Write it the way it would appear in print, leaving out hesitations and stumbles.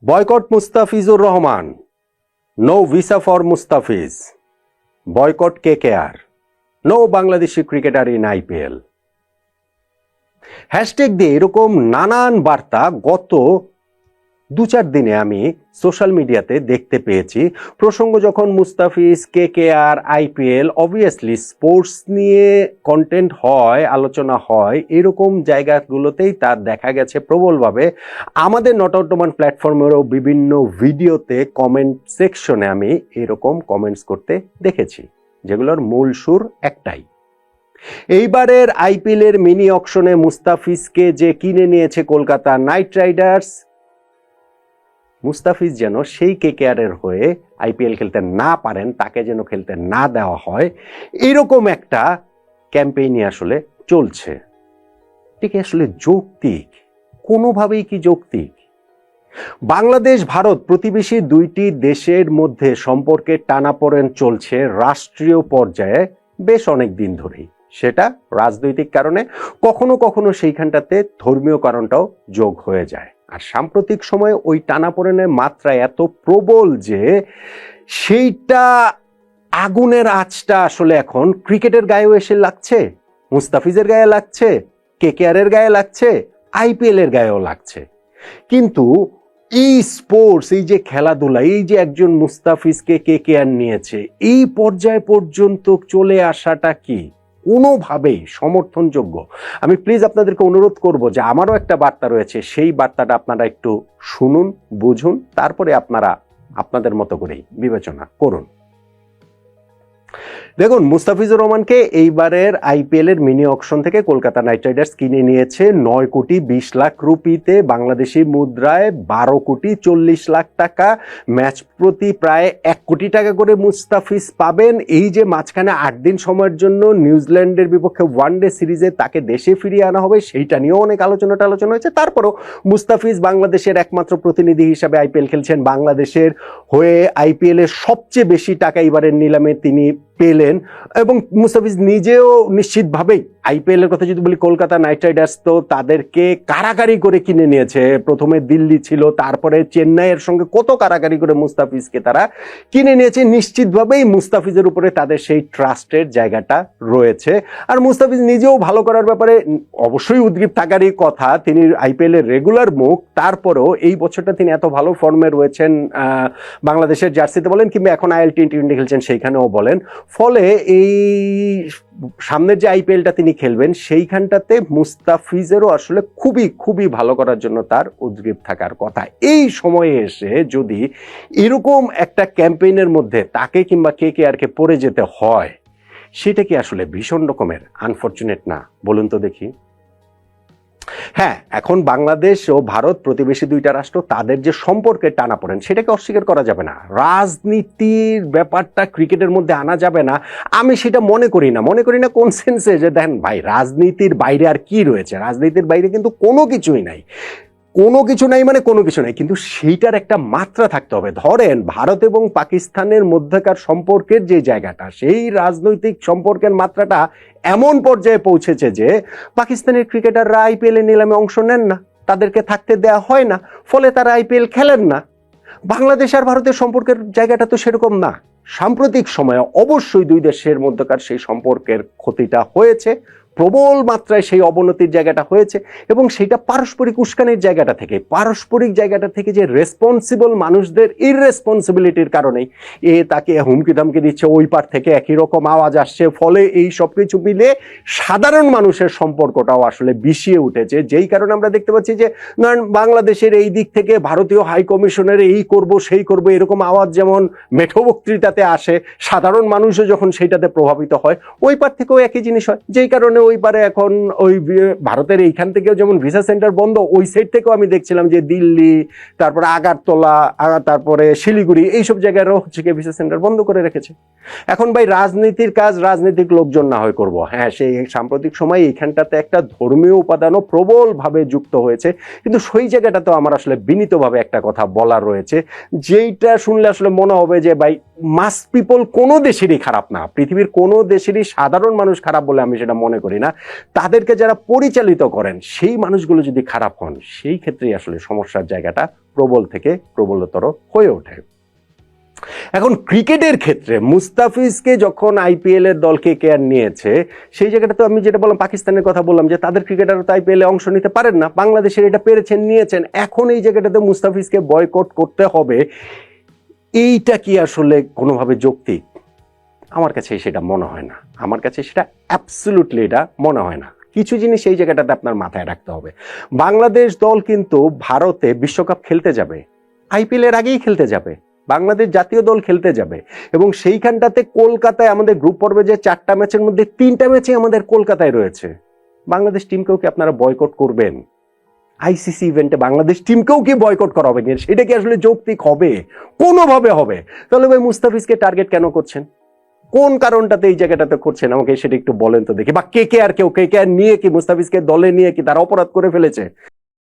Boycott Mustafizur Rahman. No visa for Mustafiz. Boycott KKR. No Bangladeshi cricketer in IPL. Hashtag দিয়ে এরকম নানান বার্তা গত 2-4 দিনে আমি সোশ্যাল মিডিয়াতে দেখতে পেয়েছি। প্রসঙ্গ যখন Mustafiz, KKR, IPL, obviously sports নিয়ে কন্টেন্ট হয়, আলোচনা হয়, এরকম জায়গাগুলোতেই তার দেখা গেছে প্রবলভাবে। আমাদের নট আউট ওমান প্ল্যাটফর্মেরও বিভিন্ন ভিডিওতে কমেন্ট সেকশনে আমি এরকম কমেন্টস করতে দেখেছি, যেগুলোর মূল সুর একটাই। এইবারের আইপিএলের মিনি অকশনে মুস্তাফিজকে যে কিনে নিয়েছে কলকাতা নাইট রাইডার্স, মুস্তাফিজ যেন সেই কেকেআরের হয়ে আইপিএল খেলতে না পারেন, তাকে যেন খেলতে না দেওয়া হয়, এরকম একটা ক্যাম্পেইনই আসলে চলছে। ঠিক আসলে যৌক্তিক? কোনোভাবেই কি যৌক্তিক? বাংলাদেশ ভারত প্রতিবেশী দুইটি দেশের মধ্যে সম্পর্কের টানাপোড়েন চলছে রাষ্ট্রীয় পর্যায়ে বেশ অনেক দিন ধরেই। সেটা রাজনৈতিক কারণে, কখনো কখনো সেইখানটাতে ধর্মীয় কারণটাও যোগ হয়ে যায়। আর সাম্প্রতিক সময়ে ওই টানাপোড়েনের মাত্রা এত প্রবল যে সেইটা আগুনের আঁচটা আসলে এখন ক্রিকেটের গায়েও এসে লাগছে, মুস্তাফিজের গায়ে লাগছে, কেকেআরের গায়ে লাগছে, আইপিএল এর গায়েও লাগছে। কিন্তু এই স্পোর্টস, এই যে খেলাধুলা, এই যে একজন মুস্তাফিজকে কেকেআর নিয়েছে, এই পর্যায় পর্যন্ত চলে আসাটা কি কোনোভাবেই সমর্থনযোগ্য? আমি প্লিজ আপনাদেরকে অনুরোধ করব যে আমারও একটা বার্তা রয়েছে, সেই বার্তাটা আপনারা একটু শুনুন, বুঝুন, তারপরে আপনারা আপনাদের মতো করেই বিবেচনা করুন। দেখুন, মুস্তাফিজুর রহমানকে এইবারের আইপিএল এর মিনি অকশন থেকে কলকাতা নাইট রাইডার্স কিনে নিয়েছে 9,20,00,000 রুপিতে, বাংলাদেশি মুদ্রায় 12,40,00,000 টাকা। ম্যাচ প্রতি প্রায় 1 কোটি টাকা করে মুস্তাফিজ পাবেন। এই যে মাঝখানে 8 দিন সময়ের জন্য নিউজিল্যান্ডের বিপক্ষে ওয়ানডে সিরিজে তাকে দেশে ফিরিয়ে আনা হবে, সেইটা নিয়েও অনেক আলোচনা হয়েছে। তারপরও মুস্তাফিজ বাংলাদেশের একমাত্র প্রতিনিধি হিসাবে আইপিএল খেলছেন, বাংলাদেশের হয়ে আইপিএল এর সবচেয়ে বেশি টাকা এবারের নিলামে তিনি পেলেন। এবং মুস্তাফিজ নিজেও নিশ্চিতভাবেই, আইপিএল এর কথা যদি বলি, কলকাতা নাইট রাইডার্স তো তাদেরকে কারাকারি করে কিনে নিয়েছে। প্রথমে দিল্লি ছিল, তারপরে চেন্নাইয়ের সঙ্গে কত কারাকারি করে মুস্তাফিজকে তারা কিনে নিয়েছে। নিশ্চিতভাবেই মুস্তাফিজের উপরে তাদের সেই ট্রাস্টের জায়গাটা রয়েছে। আর মুস্তাফিজ নিজেও ভালো করার ব্যাপারে অবশ্যই উদ্গ্রীব থাকারই কথা, তিনি আইপিএল এর রেগুলার মুখ। তারপরেও এই বছরটা তিনি এত ভালো ফর্মে রয়েছেন, বাংলাদেশের জার্সিতে বলেন কিংবা এখন আইএল টি20 খেলছেন সেইখানেও বলেন। ফলে এই সামনের যে আইপিএলটা তিনি খেলবেন, সেইখানটাতে মুস্তাফিজেরও আসলে খুবই ভালো করার জন্য তার উদ্গ্রীব থাকার কথা। এই সময়ে এসে যদি এরকম একটা ক্যাম্পেইনের মধ্যে তাকে কিংবা কেকেআরকে পড়ে যেতে হয়, সেটা কি আসলে ভীষণ রকমের আনফরচুনেট না? বলুন তো দেখি। হ্যাঁ, এখন বাংলাদেশ ও ভারত প্রতিবেশী দুইটা রাষ্ট্র, তাদের যে সম্পর্কে টানাপোড়েন, সেটাকে অস্বীকার করা যাবে না। রাজনীতির ব্যাপারটা ক্রিকেটের মধ্যে আনা যাবে না, আমি সেটা মনে করি না। কোন সেন্সে? যে দেখেন ভাই, রাজনীতির বাইরে আর কি রয়েছে? রাজনীতির বাইরে কিন্তু কোনো কিছুই নাই। কোনো কিছু নাই, কিন্তু সেইটার একটা মাত্রা থাকতে হবে। ধরেন ভারত এবং পাকিস্তানের মধ্যকার সম্পর্কের যে জায়গাটা, সেই রাজনৈতিক সম্পর্কের মাত্রাটা এমন পর্যায়ে পৌঁছেছে যে পাকিস্তানের ক্রিকেটাররা আইপিএল এ নিলামে অংশ নেন না, তাদেরকে থাকতে দেয়া হয় না, ফলে তারা আইপিএল খেলেন না। বাংলাদেশ আর ভারতের সম্পর্কের জায়গাটা তো সেরকম না। সাম্প্রতিক সময়ে অবশ্যই দুই দেশের মধ্যকার সেই সম্পর্কের ক্ষতিটা হয়েছে, প্রবল মাত্রায় সেই অবনতির জায়গাটা হয়েছে, এবং সেটা পারস্পরিক উস্কানির জায়গাটা থেকে, পারস্পরিক জায়গাটা থেকে যে রেসপন্সিবল মানুষদের ইররেসপন্সিবিলিটির কারণেই তাকে হুমকি ধামকি দিচ্ছে, ওই পার থেকে একই রকম আওয়াজ আসছে। ফলে এই সব কিছু মিলে সাধারণ মানুষের সম্পর্কটাও আসলে বিষিয়ে উঠেছে। যেই কারণে আমরা দেখতে পাচ্ছি যে বাংলাদেশের এই দিক থেকে ভারতীয় হাই কমিশনের এই করব সেই করব এরকম আওয়াজ যেমন মেঠো বক্তৃতাতে আসে, সাধারণ মানুষও যখন সেইটাতে প্রভাবিত হয়, ওই পার থেকেও একই জিনিস হয়। যেই কারণে ওই পারে এখন ওই ভারতের এইখান থেকেও যেমন ভিসা সেন্টার বন্ধ, ওই সাইড থেকেও আমি দেখছিলাম যে দিল্লি, তারপরে আগারতলা, তারপরে শিলিগুড়ি, এইসব জায়গায়ও হচ্ছে কি ভিসা সেন্টার বন্ধ করে রেখেছে। এখন ভাই, রাজনীতির কাজ রাজনৈতিক লোকজন না হয় করবো। হ্যাঁ, সেই সাম্প্রতিক সময় এইখানটাতে একটা ধর্মীয় উপাদানও প্রবলভাবে যুক্ত হয়েছে, কিন্তু সেই জায়গাটাতেও আমার আসলে বিনীতভাবে একটা কথা বলার রয়েছে, যেইটা শুনলে আসলে মনে হবে যে ভাই মাস পিপল কোনো দেশেরই খারাপ না, পৃথিবীর কোনো দেশেরই সাধারণ মানুষ খারাপ বলে আমি সেটা মনে করি না। তাদেরকে যারা পরিচালিত করেন সেই মানুষগুলো যদি খারাপ হন, সেই ক্ষেত্রেই আসলে সমস্যার জায়গাটা প্রবল থেকে প্রবলতর হয়ে ওঠে। এখন ক্রিকেটের ক্ষেত্রে মুস্তাফিজকে যখন আইপিএল এর দল কেকেআর নিয়েছে, সেই জায়গাটা তো আমি যেটা বললাম, পাকিস্তানের কথা বললাম যে তাদের ক্রিকেটাররা তো আইপিএল এ অংশ নিতে পারেন না, বাংলাদেশের এটা পেরেছেন, নিয়েছেন। এখন এই জায়গাটাতে মুস্তাফিজকে বয়কট করতে হবে, এইটা কি আসলে কোনোভাবে যৌক্তিক? আমার কাছে সেটা মনে হয় না, আমার কাছে সেটা অ্যাবসলিউটলি এটা মনে হয় না। কিছু জিনিস এই জায়গাটাতে আপনার মাথায় রাখতে হবে। বাংলাদেশ দল কিন্তু ভারতে বিশ্বকাপ খেলতে যাবে, আইপিএল এর আগেই খেলতে যাবে, বাংলাদেশ জাতীয় দল খেলতে যাবে, এবং সেইখানটাতে কলকাতায় আমাদের গ্রুপ পর্বে যে 4টা ম্যাচের মধ্যে 3টা ম্যাচই আমাদের কলকাতায় রয়েছে। বাংলাদেশ টিমকেও কি আপনারা বয়কট করবেন? আইসিসি ইভেন্টে বাংলাদেশ টিমকেও কি বয়কট করা হবে? সেটা কি আসলে যৌক্তিক হবে? কোনোভাবে হবে? তাহলে ভাই মুস্তাফিজকে টার্গেট কেন করছেন? কোন কারণটাতে এই জায়গাটাতে করছেন আমাকে সেটা একটু বলেন তো দেখি। বা কে কে আর নিয়ে কি মুস্তাফিজকে দলে নিয়ে কি তারা অপরাধ করে ফেলেছে?